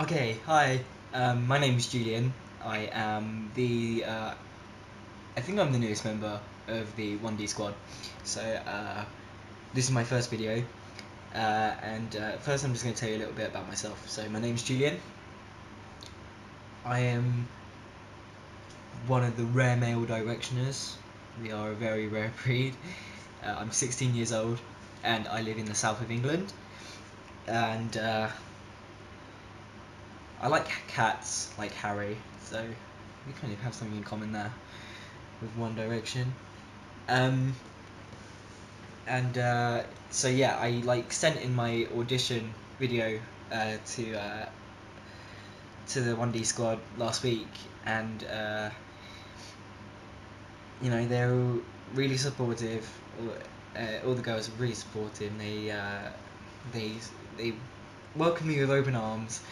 Okay, hi. My name is Julian. I am I think I'm the newest member of the 1D squad. This is my first video. First I'm just going to tell you a little bit about myself. So, my name is Julian. I am one of the rare male directioners. We are a very rare breed. I'm 16 years old and I live in the south of England. And I like cats, like Harry, so we kind of have something in common there with One Direction. Um, so yeah, I sent in my audition video to the 1D squad last week, and they were really supportive. All the girls were really supportive. They they welcomed me with open arms.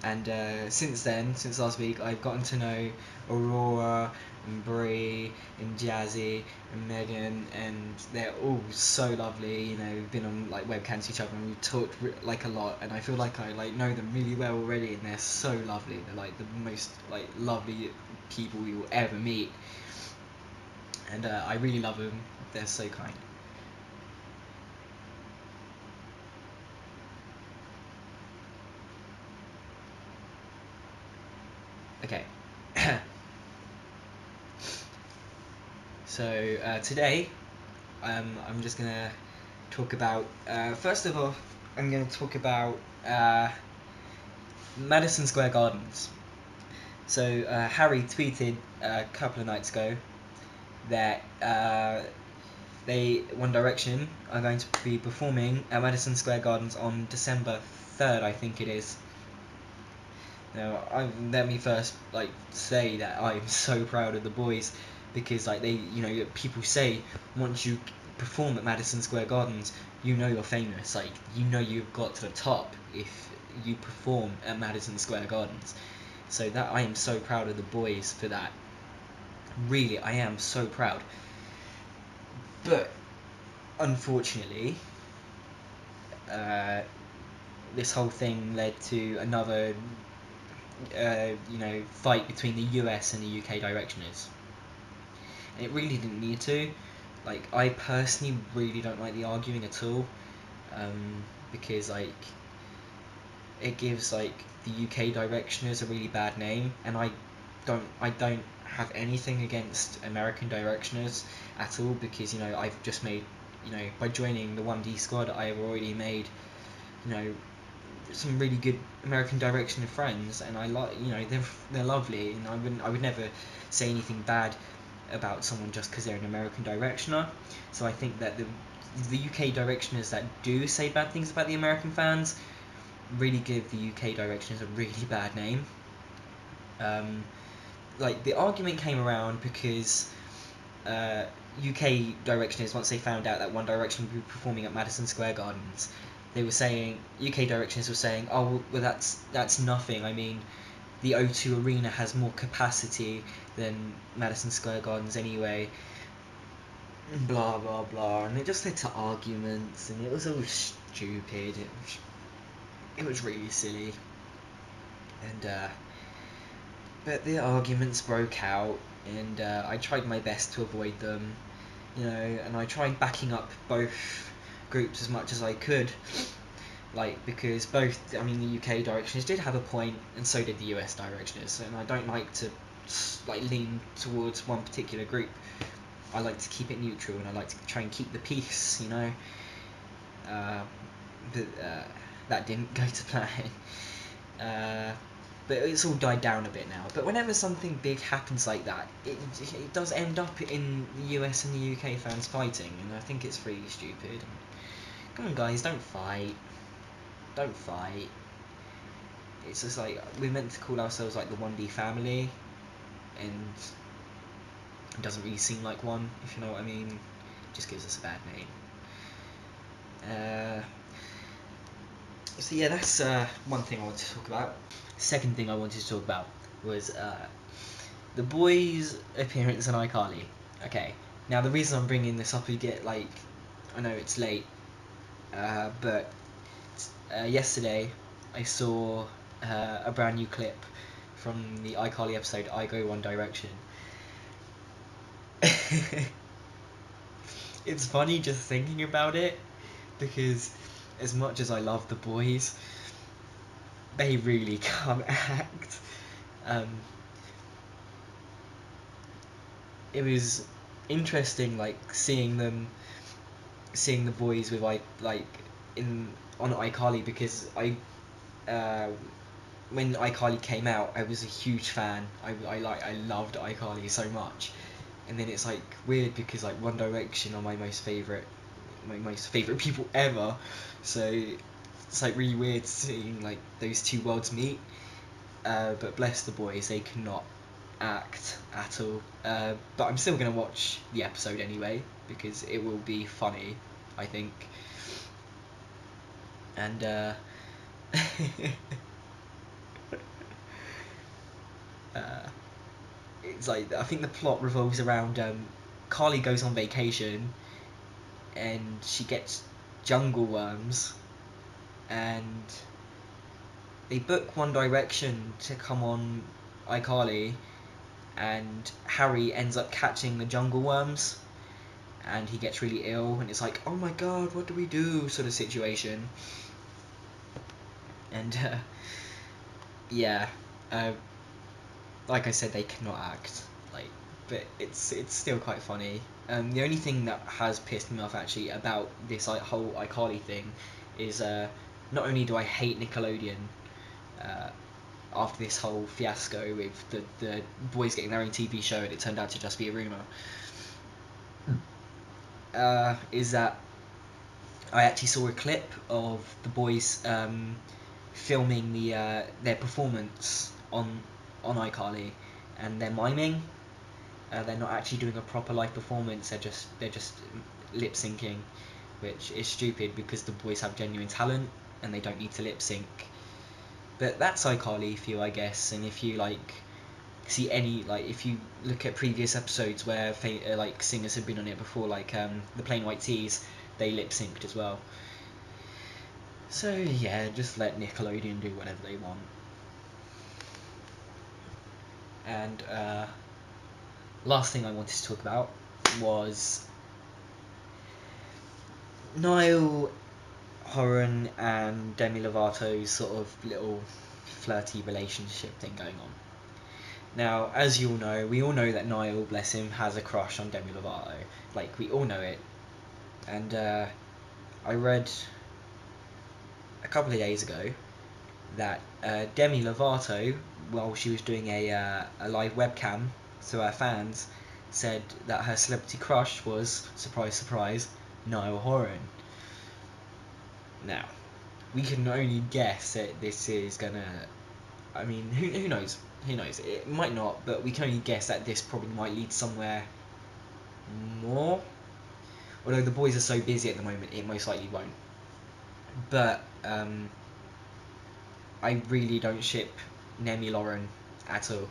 And since then, since last week, I've gotten to know Aurora and Brie and Jazzy and Megan, and they're all so lovely. We've been on webcams to each other, and we've talked a lot. And I feel like I know them really well already, and they're so lovely. They're the most lovely people you will ever meet, and I really love them. They're so kind. Okay. So today, I'm just gonna talk about. First of all, I'm gonna talk about Madison Square Gardens. So Harry tweeted a couple of nights ago that One Direction are going to be performing at Madison Square Gardens on December 3rd, I think it is. Now, let me first say that I'm so proud of the boys, because people say once you perform at Madison Square Gardens, you're famous. You've got to the top if you perform at Madison Square Gardens. So that I am so proud of the boys for that. Really, I am so proud. But unfortunately, uh, this whole thing led to another fight between the US and the UK directioners. And it really didn't need to. I personally really don't like the arguing at all, because it gives the UK directioners a really bad name, and I don't have anything against American directioners at all, because I've just made, by joining the 1D squad, I have already made you know some really good American Directioner friends, and I like they're lovely, and I would never say anything bad about someone just because they're an American Directioner. So I think that the UK Directioners that do say bad things about the American fans really give the UK Directioners a really bad name. The argument came around because UK Directioners, once they found out that One Direction would be performing at Madison Square Gardens, they were saying, UK Directioners were saying, oh well, that's nothing. I mean, the O2 Arena has more capacity than Madison Square Gardens anyway. Blah blah blah, and it just led to arguments, and it was all stupid. It was really silly, and but the arguments broke out, and I tried my best to avoid them, and I tried backing up both groups as much as I could, because both, I mean, the UK Directioners did have a point, and so did the US Directioners, and I don't like to lean towards one particular group. I like to keep it neutral, and I like to try and keep the peace, uh, but that didn't go to plan. But it's all died down a bit now. But whenever something big happens like that, it does end up in the US and the UK fans fighting, and I think it's really stupid. Come on, guys, don't fight. Don't fight. It's just we're meant to call ourselves the 1D family, and it doesn't really seem like one, if you know what I mean. It just gives us a bad name. So yeah, that's one thing I wanted to talk about. Second thing I wanted to talk about was the boys' appearance in iCarly. Okay, now the reason I'm bringing this up, I know it's late, but yesterday I saw a brand new clip from the iCarly episode I Go One Direction. It's funny just thinking about it, because as much as I love the boys, they really can't act. It was interesting, like seeing the boys with like in on iCarly, because when iCarly came out, I was a huge fan. I loved iCarly so much, and then it's like weird because like One Direction are my most favorite people ever. So it's like really weird seeing like those two worlds meet. But bless the boys, they cannot act at all. But I'm still gonna watch the episode anyway because it will be funny, I think. And it's like I think the plot revolves around Carly goes on vacation and she gets jungle worms, and they book One Direction to come on iCarly, and Harry ends up catching the jungle worms, and he gets really ill, and it's like, oh my god, what do we do, sort of situation. And yeah, uh, like I said, they cannot act, like, but it's still quite funny. The only thing that has pissed me off actually about this whole iCarly thing is not only do I hate Nickelodeon after this whole fiasco with the boys getting their own TV show and it turned out to just be a rumor, is that I actually saw a clip of the boys filming their performance on iCarly, and they're miming. They're not actually doing a proper live performance. They're just lip syncing, which is stupid because the boys have genuine talent and they don't need to lip sync. But that's iCarly for you, I guess. And if you like see any, like if you look at previous episodes where like singers have been on it before, like the Plain White Tees, they lip synced as well. So yeah, just let Nickelodeon do whatever they want. And last thing I wanted to talk about was Niall, Horan, and Demi Lovato's sort of little flirty relationship thing going on. Now, as you all know, we all know that Niall, bless him, has a crush on Demi Lovato. Like, we all know it. And I read a couple of days ago that Demi Lovato, while she was doing a live webcam to her fans, said that her celebrity crush was, surprise, surprise, Niall Horan. Now, we can only guess that this is gonna... I mean, who knows? Who knows? It might not, but we can only guess that this probably might lead somewhere more. Although the boys are so busy at the moment, it most likely won't. But I really don't ship Nemi Loran at all.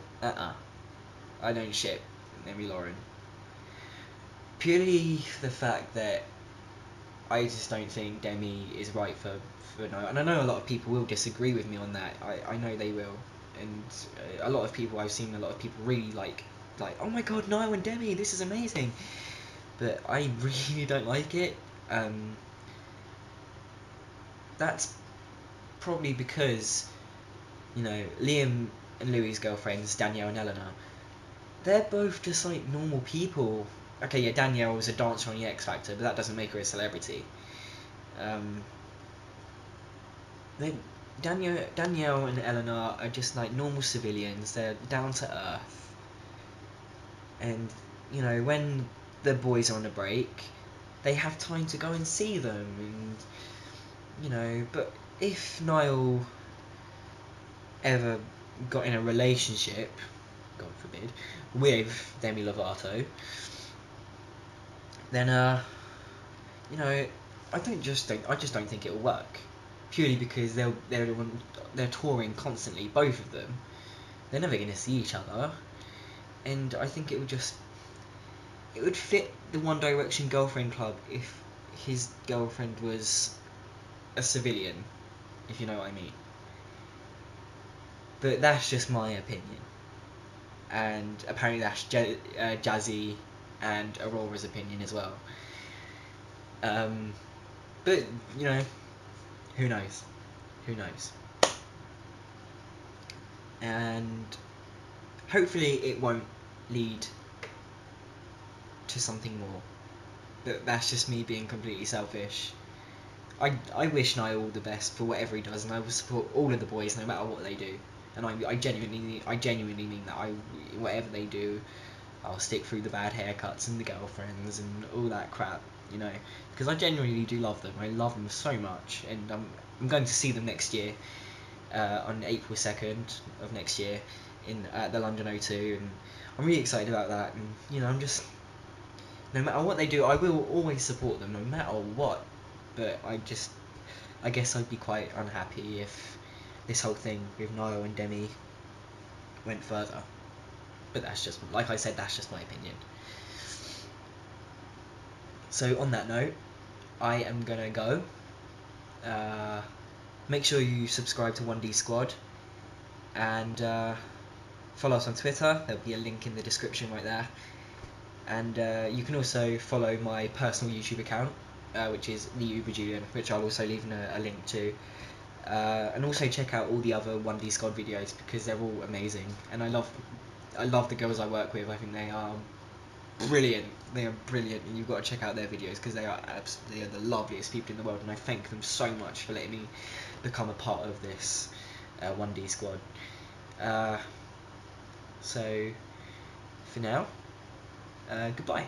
I don't ship Nemi Loran. Purely the fact that I just don't think Demi is right for Niall. And I know a lot of people will disagree with me on that. I know they will. And a lot of people, I've seen a lot of people really like, oh my god, Niall and Demi, this is amazing. But I really don't like it. That's probably because, you know, Liam and Louis' girlfriends, Danielle and Eleanor, they're both just like normal people. Okay, yeah, Danielle was a dancer on the X Factor, but that doesn't make her a celebrity. Danielle and Eleanor are just like normal civilians. They're down to earth, and you know, when the boys are on a break, they have time to go and see them, and you know. But if Niall ever got in a relationship, God forbid, with Demi Lovato, then you know, I just don't think it'll work. Purely because they're touring constantly, both of them. They're never gonna see each other, and I think it would fit the One Direction girlfriend club if his girlfriend was a civilian, if you know what I mean. But that's just my opinion. And apparently that's Jazzy and Aurora's opinion as well. But, you know, who knows? Who knows? And hopefully it won't lead to something more. But that's just me being completely selfish. I wish Niall all the best for whatever he does, and I will support all of the boys no matter what they do. And I genuinely mean that. Whatever they do, I'll stick through the bad haircuts and the girlfriends and all that crap, you know, because I genuinely do love them. I love them so much, and I'm going to see them next year, on April 2nd of next year, in at the London O2, and I'm really excited about that. And you know, I'm just, no matter what they do, I will always support them, no matter what. But I guess I'd be quite unhappy if this whole thing with Niall and Demi went further. But that's just, like I said, that's just my opinion. So on that note, I am gonna go. Make sure you subscribe to 1D Squad, and follow us on Twitter. There'll be a link in the description right there. And you can also follow my personal YouTube account, which is the Uber Julian, which I'll also leave in a link to. And also check out all the other 1D Squad videos, because they're all amazing, and I love the girls I work with. I think they are brilliant. They are brilliant, and you've got to check out their videos, because they are the loveliest people in the world, and I thank them so much for letting me become a part of this 1D Squad. So for now, goodbye.